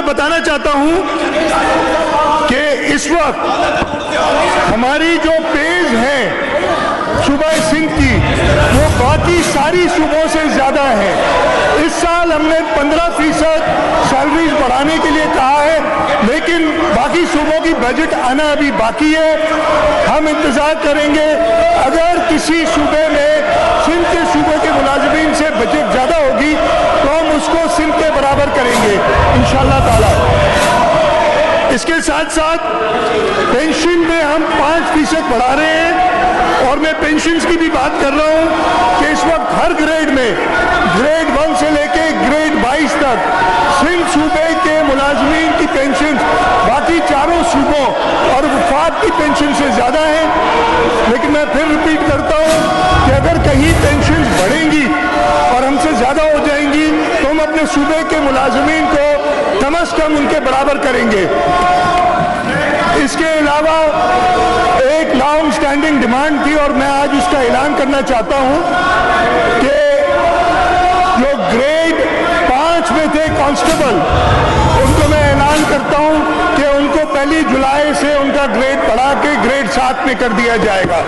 बताना चाहता हूं कि इस वक्त हमारी जो पेज है सूबा सिंध की वो बाकी सारी सूबों से ज्यादा है। इस साल हमने 15% सैलरीज बढ़ाने के लिए कहा है, लेकिन बाकी सूबों की बजट आना अभी बाकी है। हम इंतजार करेंगे, अगर किसी सूबे में सिंध के सूबे के मुलाजिमीन से बजट ज्यादा होगी तो हम उसको सिंध के बराबर करेंगे इंशाअल्लाह ताला। इसके साथ साथ पेंशन में हम 5% बढ़ा रहे हैं और मैं पेंशन्स की भी बात कर रहा हूं कि इस वक्त हर ग्रेड में ग्रेड 1 से लेके ग्रेड 22 तक सिंध सूबे के मुलाजमीन की पेंशन बाकी चारों सूबों और वफाक की पेंशन से ज्यादा है। लेकिन मैं फिर रिपीट करता हूं कि अगर कहीं पेंशन बढ़ेंगी और हमसे ज्यादा हो जाएंगी तो हम अपने सूबे के मुलाजमीन को कम अज कम उनके बराबर करेंगे। इसके अलावा एक लॉन्ग स्टैंडिंग डिमांड थी और मैं आज उसका ऐलान करना चाहता हूं कि जो ग्रेड 5 में थे कांस्टेबल, उनको मैं ऐलान करता हूं कि उनको 1 जुलाई से उनका ग्रेड बढ़ा के ग्रेड 7 में कर दिया जाएगा।